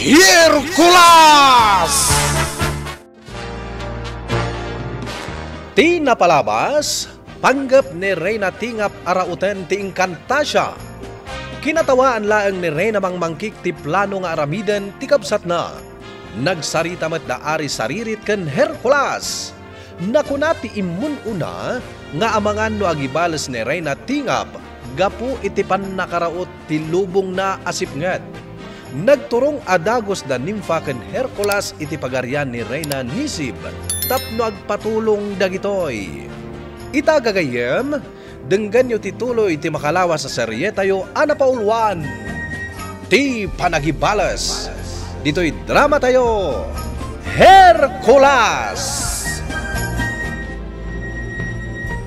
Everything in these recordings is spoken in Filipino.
Hercules! Tinapalabas, panggap ni Reyna Tingap arauten ti Encantasia. Kinatawaan laeng ni Reyna mangmangkik ti plano nga aramiden ti kabsat na. Nagsarita met da ari saririt ken Hercules. Nakuna ti immun una nga amangan no agibales ni Reyna Tingap gapu iti pannakaraot ti lubong na asipnget. Nagturong adagos da nimfa ken Hercules iti pagaryan ni Reyna Nisib tapno agpatulong dagitoy. Itagagayem, denggan yu tituloy iti makalawa sa serye tayo anapaulwan. Ti Panagibales. Dito'y drama tayo, Hercules!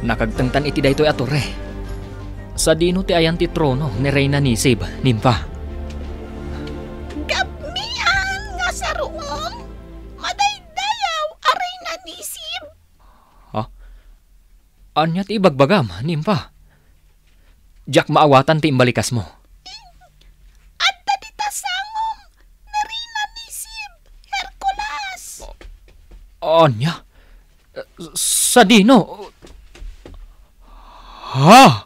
Nakagtangtan iti daytoy atore. Sa dino ti ayan ti trono ni Reyna Nisib, nimfa. Gapmian nga sa ruom, madaydayaw a Reyna Nisib. Ha? Anya ti ibagbagam, nimfa. Diyak maawatan ti imbalikas mo. At dati tasangom ni Reyna Nisib, Hercules. Anya? Sa dino? Ha?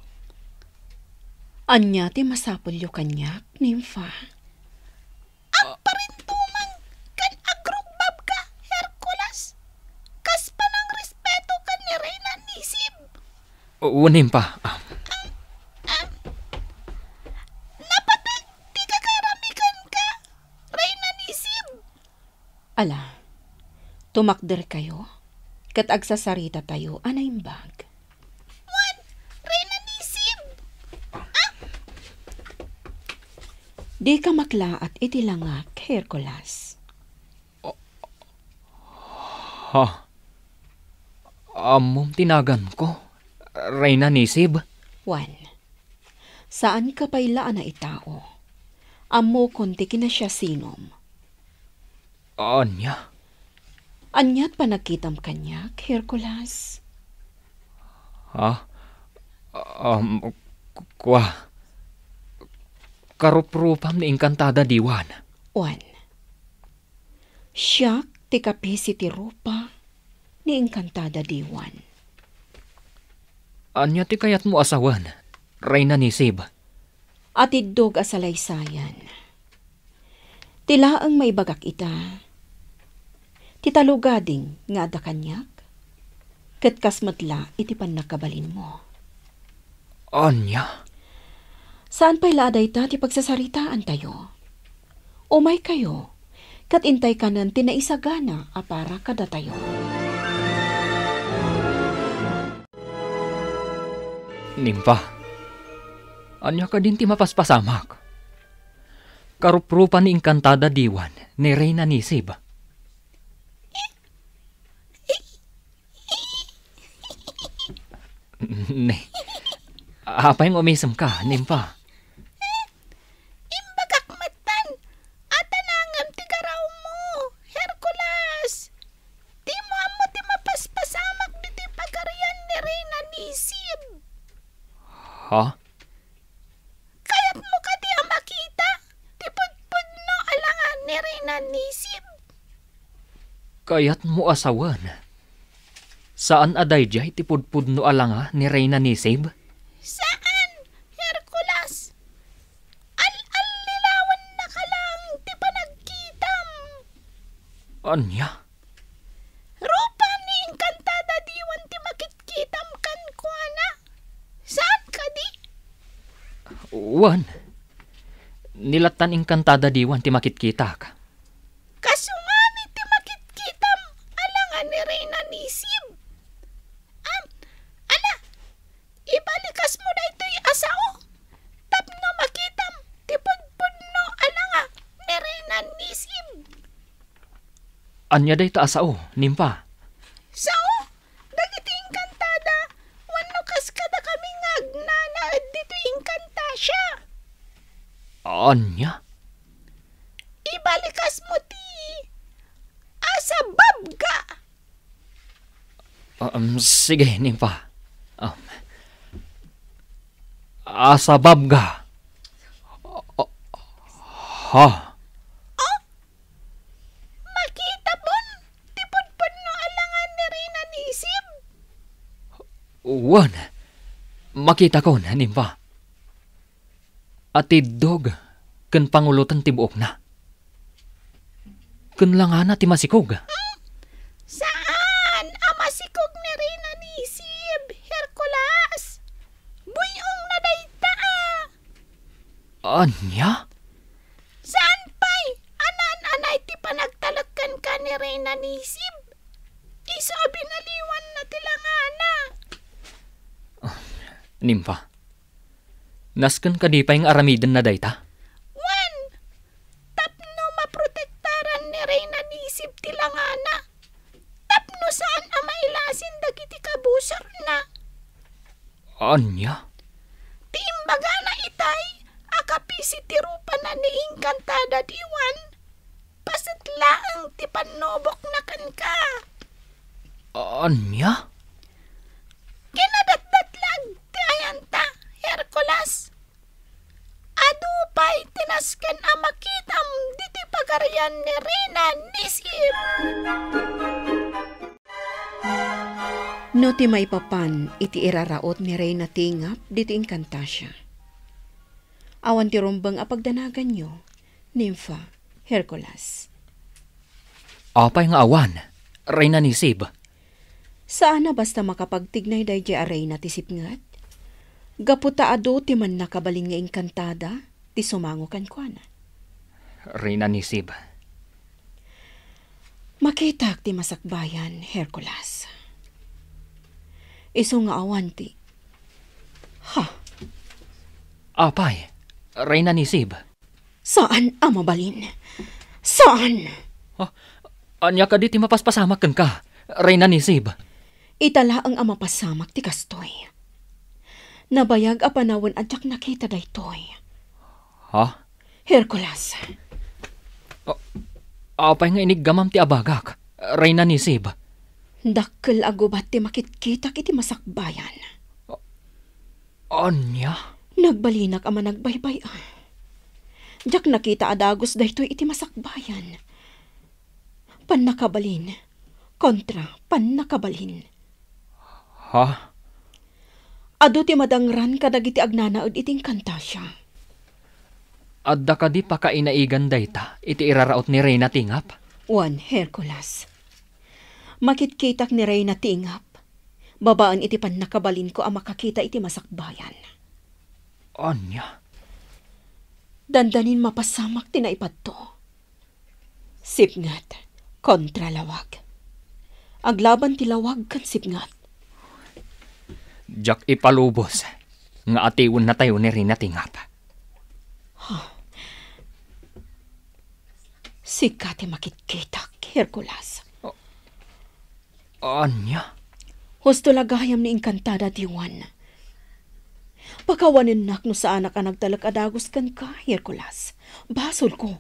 Anya ti masapulyo kanyak, nimfa. Ang parintumang kan agrugbab ka, Hercules. Kas pa ng respeto ka ni Reyna Nisib. Nimfa. Napatag di kakaramikan ka, Reyna Nisib. Ala, tumakder kayo, kat agsasarita tayo anaimbag. Wan, Reyna Nisib. Di ka maklaat iti langak, Hercules. Ha? Amom tinagan ko, Reyna Nisib. Wan, saan ka pailaan na itao? Amo konti kina siya sinom. Anya? Anyat pa nagkitam kanyak, Hercules. Ha? Kwa? Karuprupam ni Encantada Diwan. Wan, siyak ti kapisi ti rupa ni Encantada Diwan. Anya ti kayat mo asawan, Reyna Nisib. At idog asalaysayan. Tila ang may bagak ita. Titalugading nga da kanyak. Kat kasmatla iti panakabalin mo. Anya? Saan pa'y laaday ta ti pagsasaritaan tayo? Umay kayo, kat intay ka nan tinaisagana a para kada tayo. Nimfa, anya ka din ti mapaspasamak. Karuprupan ni Encantada Diwan ni Reyna Nisib. Apa yung umisam ka, nimfa? Imbagak matan. At anangam ti garaw mo, Hercules. Di mo amo ti mapaspasamak diti pagarian ni Reyna Nisib. Ha? Kayat mo ka di ang makita. Ti pudpud no alangan ni Reyna Nisib. Kayat mo asawan. Saan aday jay ti pudpudno alanga ni Reyna Nisib? Saan, Hercules? Al-al-lilawan na ka lang ti panagkitam. Anya? Rupa ni Encantada Diwan ti makitkitam kan kuana. Saan ka di? Wan. Nilatan Encantada Diwan ti makitkita ka. Kasungani ti makitkitam alangan ni Reyna Nisib. Ala, ibalikas mo na ito'y asao. Tapno makitam ti pudpudno alanga ni Reyna Nisib. Anya day ta asao, nimfa? Sao, dagiti Encantada, wano kas kada kami ngagnanaad dito Encantasia. Anya? Ibalikas mo ti asabab ka. Sige, nimfa. Asabab ga. Ha? Makita ko na, nimpa. Atidog, ken pangulutan tibuok na. Ken lang na ti masikog. Saan? Amasikog ni Reyna Nisib, Hercules. Buyong na dayta. Anya? Saan pa'y? Anan-anay ti panagtalakan ka ni Reyna Nisib. Isa binaliwan na tilangana. Nimpa. Nasken kadipay ng aramidan na dayta? Wan, tapno maprotektaran ni Reyna Nisib tilangana. Tapno saan mailasin dagiti kabusar na. Anya? Tiimbaga na itay, akapisi tirupa na ni Inkantada diwan. Pasatlaang ti panobok na kan ka. Anya? Kinadatdatlag ti ayanta, Hercules. Adupay tinasken a makitam diti pagarian ni Reyna Nisib. No ti may papan iti iraraot ni Reyna Tingap diti Inkantasya. Awan ti rumbang apagdanagan nyo, Nympha, Hercules. Apay nga awan, Reyna Nisib. Saan na basta makapagtignay day di aray na ti sipngat? Gaputa ado ti man nakabalin nga Inkantada, ti sumango kan kuana. Reyna Nisib. Makitak ti masakbayan, Hercules. Iso nga awan ti. Ha? Apay, Reyna Nisib. Saan amabalin? Saan? Anya ka di ti mapaspasamak ken ka, Reyna Nisib. Itala ang amapasamak ti kastoy. Nabayag a panawon adyak nakita daytoy. Ha? Hercules, Apay nga iniggamam ti abagak, Reyna Nisib. dakkel agubat ti makitkitak iti masakbayan. Anya? Nagbalinak ama nagbaybay. Diyak nakita adagos daytoy iti masakbayan. Pannakabalin, kontra pannakabalin. Ha? Adu ti madangran kadagiti agnanaod iting Kantasya. Adda ka di pakainaigan dayta, iti iraraot ni Reyna Tingap. Juan Hercules. Makitkitak ni Reyna Tingap. Babaan iti pannakabalin ko ang makakita iti masakbayan. Anya? Dandanin mapasamak tinaipad to. Sipngat, kontra lawag. Aglaban ti lawag kan sipngat. Jak ipalubos, nga atiwon na tayo ni Reyna Tingap. Sikati makitkitak, Hercules. Anya? Husto lagayam ni Inkantada diwan. Pakawanin nak no sa anak ang nagtalag adagos kan ka, Hercules. Basol ko.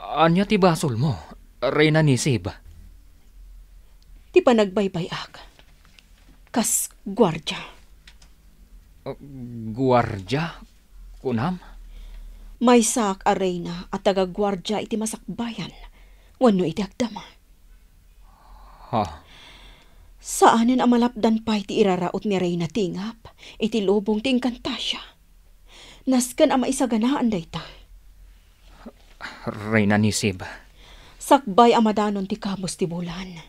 Anya ti basol mo, Reyna Nisib? Ti panagbaybayak. Kas gwardya. Guardia? Kunam? May sak arena at taga-gwardya iti masakbayan. Wano iti agdama. Ha? Saanin ang malapdan pa iti iraraot ni Reyna Tingap, iti lubong ti Inkantasya. Naskan ang maisaganaan dayta. Reyna Nisib. Sakbay amadanon ti kabos ti bulan.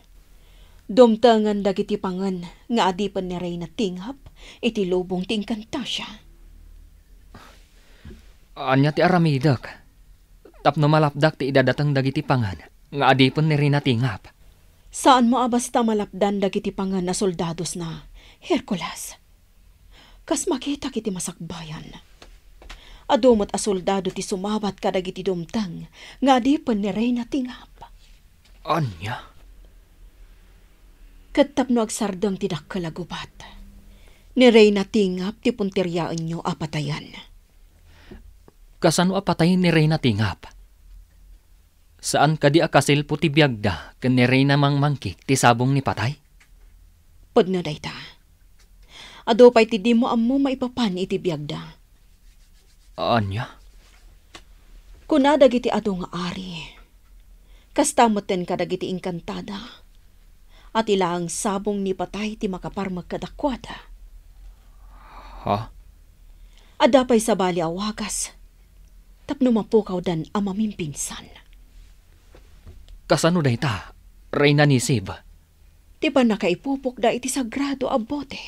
Dumtangan dagiti pangan nga adipan ni Reyna Tingap, iti lubong ti Inkantasya. Anya ti aramidak. Tapno malapdak ti idadatang dagiti pangan, nga adipon ni Reyna Tingap. Saan mo abasta malapdan dagiti pangan na soldados na, Hercules? Kas makita kiti masakbayan. Adumot a soldado ti sumabat kadagiti dumtang, nga adipan ni Reyna Tingap. Anya? Katapno agsardam ti dakkalagubat. Ni Reyna Tingap ti punteryaan nyo apatayan. Kasano apatay ni Reyna Tingap? Saan ka di akasil puti biyagda ken ni Reyna mangmangkik ti sabong ni patay? Pudno dayta. Ado pa'y ti di mo ammo maipapan iti biyagda. Anya? Kuna dagiti ado nga ari. Kastamoten ka dagiti Inkantada. At ilang sabong ni patay ti makaparmag kadakwada. Ha? Adapay sa bali awagas. Tapno mapukaw dan amaming pinsan. Kasano day ta, Reyna Nisib? Di ba nakaipupok da iti sagrado a bote?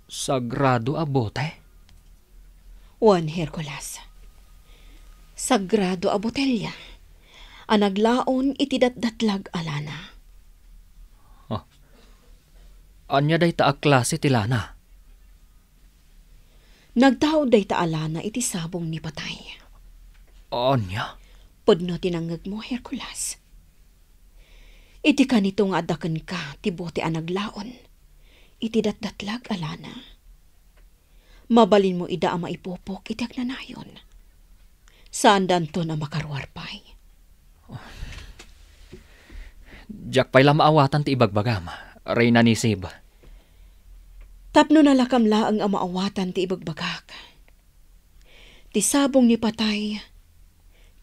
Sagrado a bote? Juan Hercules. Sagrado a botelya. Anaglaon iti datdatlag alana. Anya day ta a klase ti lana? Nagtao day ta alana iti sabong ni patay. Anya? Pudno tinangag mo, Hercules. Iti kanito nga adakan ka, ti bote anaglaon. Iti datdatlag alana. Mabalin mo ida ama ipupok iti agnanayon. Saan danto na makarwarpay? Diyak pa'y lamaawatan ti ibagbagam, Reyna Nisib. Tapno nalakamla ang amaawatan ti ibagbagak. Ti sabong ni patay,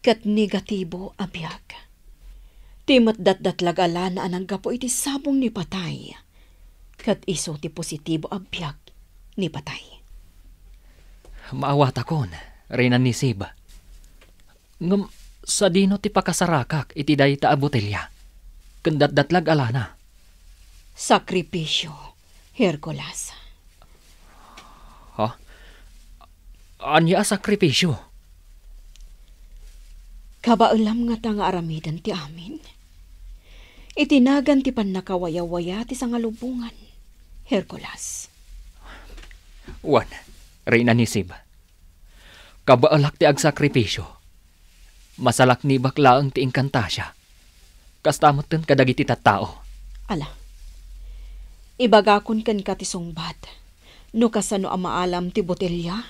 kat negatibo abiyag. Ti matdatdatlag alana anang gapo iti sabong ni patay, kat iso ti positibo abiyag ni patay. Maawat akon, Reyna Nisib. Ngam, sa dino ti pakasarakak iti day ta a botelya. Kandatdatlag alana. Sakripisyo, Hercules. Ha? Anya a sakripisyo? Kabaulam nga nga aramidan ti amin. Itinagan ti panakawaya-waya ti sangalubungan, Hercules. Wan, Reyna Nisib. Kabaalak ti agsakripisyo. Masalak ni baklaang ti Inkantasya. Kastamot ten kadagiti tattao. Ala, ibagakon kan ka ti sungbat. No kasano ang maalam ti botelya,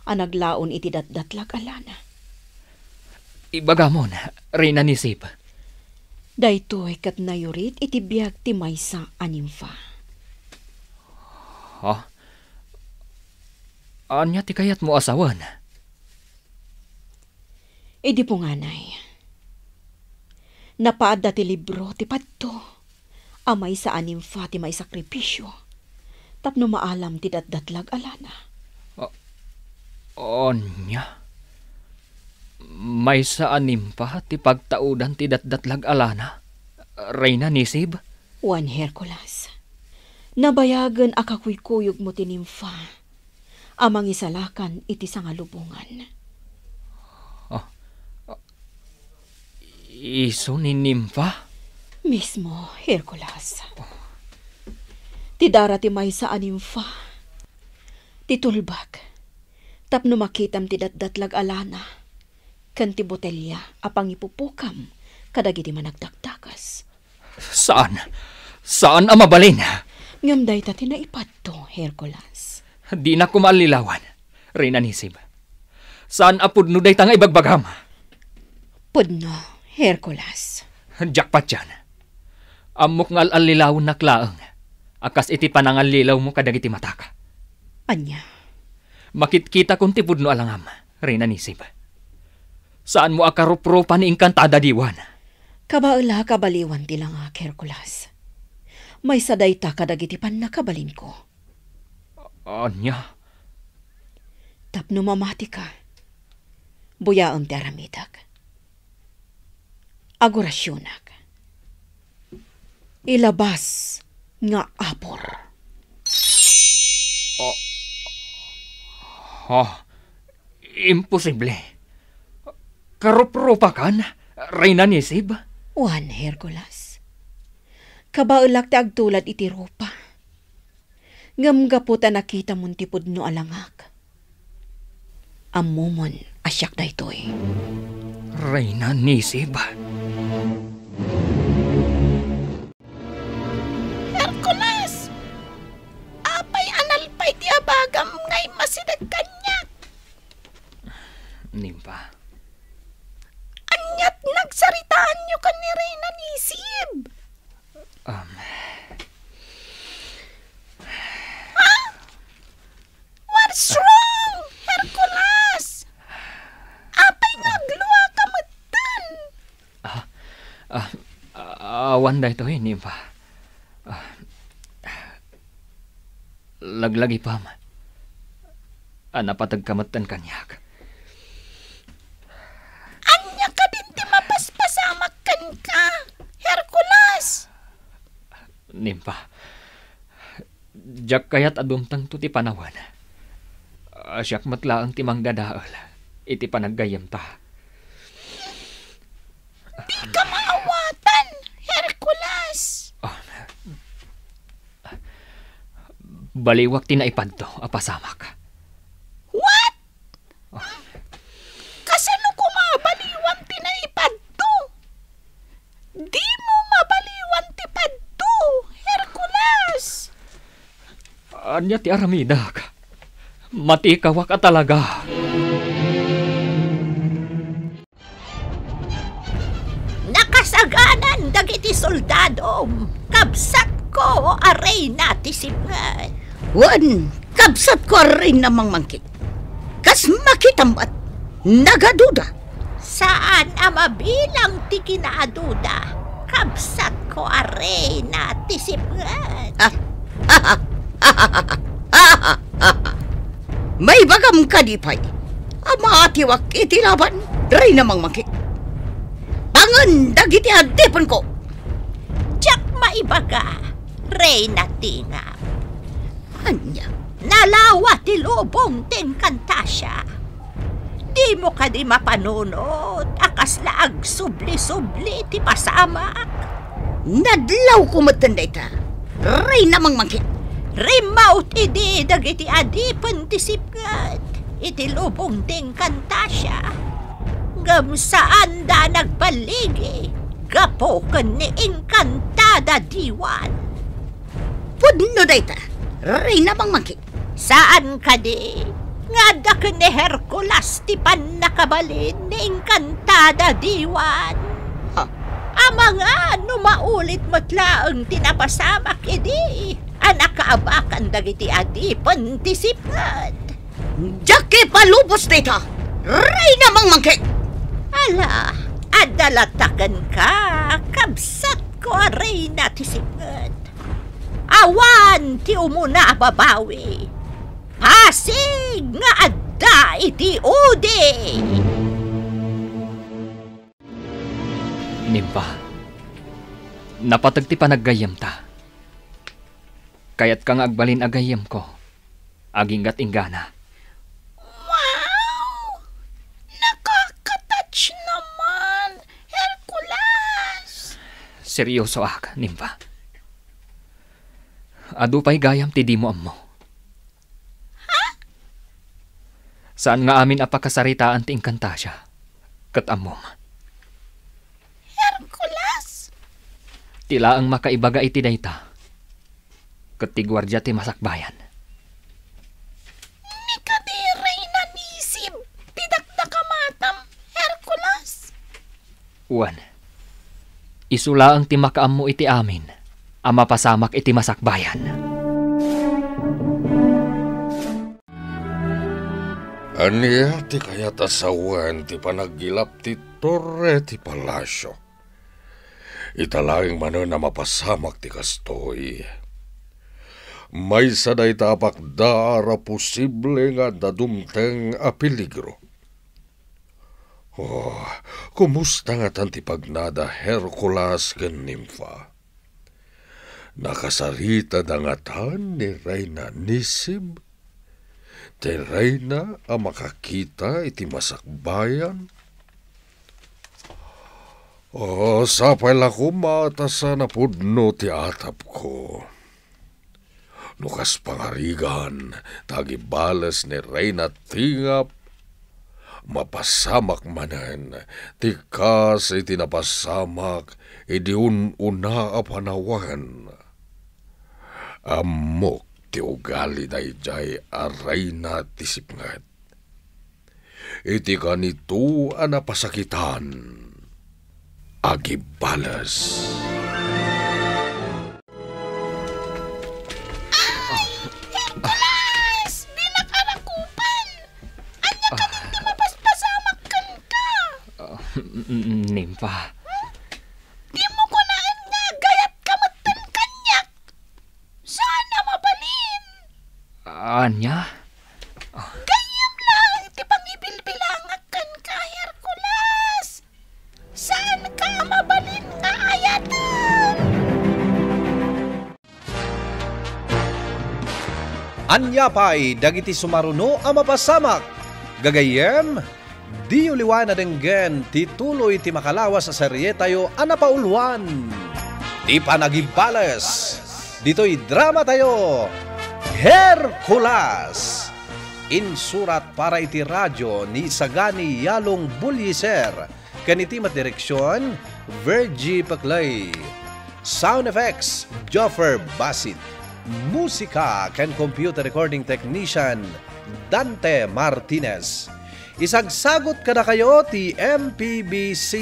anaglaon iti datdatlag alana. Ibagamon, Reyna Nisib. Daytoy kat nayurit iti biyag ti maysa animfa. Ha? Anya ti kayat mo asawan? Idi po nganay. Napaadda ti libro ti padto. Amay sa animfa ti may sakripisyo. Tapno maalam ti datdatlag alana. Anya? May sa animpa ti pagtaudan ti datdatlag alana? Reyna Nisib? Juan Hercules. Nabayagan akakuykuyog mo ti nimfa. Amang isalakan iti sangalubungan. Iso ni Nimfa? Mismo, Hercules. Ti dara ti may sa animfa. Ti tulbak. Tapno makitam ti datdatlag alana. Kan ti botelya apang ipupukam kadagiti managdagdagas. Saan? Saan ang mabalin? Ngam day ta tinaipadto, Hercules. Di na kumalilawan, Reyna Nisib. Saan apud no day ta nga ibagbagam? Pudno, Hercules. Jackpot yan. Amok nga alilawon na klaang. Akas iti panangalilaw mo kadagiti mataka. Anya? Makitkita kung tipud no alangam, Reyna Nisib. Saan mo akarupropa ni Inkantada diwan? Kabaala kabaliwan ti lang Hercules. May saday ta kadagiti pan nakabalin ko. Anya? Tapno mamati ka. Buyaam ti aramidag. Agorasyonak. Ilabas nga apor. Imposible. Karupropa kan, Reyna Nisib? Juan Hercules. Kabaulak ti agtulad iti rupa. Ngam gaputa nakita mon tipod no alangak. Ammumon asyak daytoy. Reyna Nisib? Hercules! Apay analpay ti abagam ngay masidag kanyak. Nimpa. Anyat nagsaritaan nyo ka ni Reyna Nisib. What's wrong, Hercules? Apay nagluwa ka matan. Awan da ito Nimpa. Laglagi pa, napatagkamatan kanyak. Anya ka din ti mapaspasamakan ka, Hercules. Nimpa, jak kayat adumtang to ti panawan. Asyak matlaang ti mangdadaal, iti panaggayam ta. Di ka maawatan, Hercules. Baliwak ti naipad to, apasamak. What? Kasano ko mabaliwan ti naipad to? Di mo mabaliwan ti padto, Hercules. Anya ti aramida ka. Mati kawak ka talaga. Nakasaganan dagiti soldado. Kabsat ko aray na ti sipngan. Wan, kabsat ko rin namang mangkik. Kas makitambat, nagaduda. Saan amabilang ti kinaduda? Kabsat ko aray na ti sipngan. May bagam kadipay. Ama atiwak iti laban, rin namang mangkik. Pangan dagiti adipan ko. Diyak maibaga, rey na tingap. Anya, Nalawa ti lubong ting kantasya. Di mo ka di mapanunod, akas laag subli-subli ti pasamak. nadlaw ko matanday ta. Rin namang mangkik. Rimaut idi dagiti adipan ti sipngat, iti lubong ting kantasya. Ngam saan da nagbaligi, gapoken ni Encantada Diwan. Pudno day ta. Rin namang mangkik. Saan ka di? Nga daken ni Hercules ti pan nakabalin ni Encantada Diwan. Ha? Amanga no maulit matlaang tinapasamak idi. Anak kaabakan dagiti adipan ti sipngat. Jaki palubos day ta. Rin namang mangkik. Ala, adalatakan ka, kabsat ko aray na ti sipngat. Awan ti umuna babawi. Pasig nga adda iti udi. Nimpa, napatag ti panaggayam ta. Kayat kang agbalin agayam ko, aginggat inggana. Wow! Nakakatouch naman, Hercules. Seryoso ak, Nimpa. Adu pa'y gayam ti di mo ammo. Ha? Saan nga amin apakasaritaan ti Encantasya? Kat amom. Hercules? Tila ang makaibaga iti dayta. Kat ti gwardya ti masakbayan. Ni kadiray na nisib, pidakdakamatam, Hercules. Uwan, isula ang ti makaammo iti amin, ama pasamak iti masakbayan. Aniya ti kayat asawan ti panaggilap ti torre ti palasyo. Italangin mano na mapasamak ti kastoy. May saday tapak dara posible nga dadumteng a peligro. Oh, kumusta nga tan ti pagnada Hercules ken Nympha? Nakasarita dangatan ni Reyna Nisib? Ti Reyna a makakita iti masakbayan? Oh, sapay lako matasa na pudno ti atap ko. Nukas pangarigan, tagibales ni Reyna tingap, mapasamak manen, tikas iti napasamak, idi una a panawan. Amok ti ugali dayjay a Reyna ti sipngat. Iti kanito a napasakitan, agibales. Hercules! Di nakarakupan! Anya ka din ti mapaspasamak kan ka! Nimpa, Di mo ko naan nga gayat kamatan kanyak! Sana mabalin! anya? Gayat! Anyapay dagiti sumaruno a mapasamak. Gagayem, di uliwan na denggen ti tuloy ti makalawas sa serye tayo anapauluan. Ti panagibales, dito'y drama tayo, Hercules. Insurat para iti radyo ni Sagani Yalong Bulyiser, kanitimat direksyon, Virgie Paclay. Sound effects, Joffer Basit. Musika ken computer recording technician, Dante Martinez. Isagsagot kada kayo ti MPBC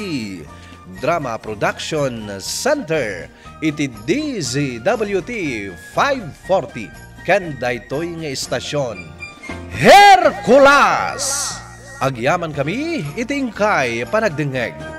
Drama Production Center iti DZWT 540 ken daytoy nga istasyon Hercules. Agyaman kami iti ingkay panagdengeg.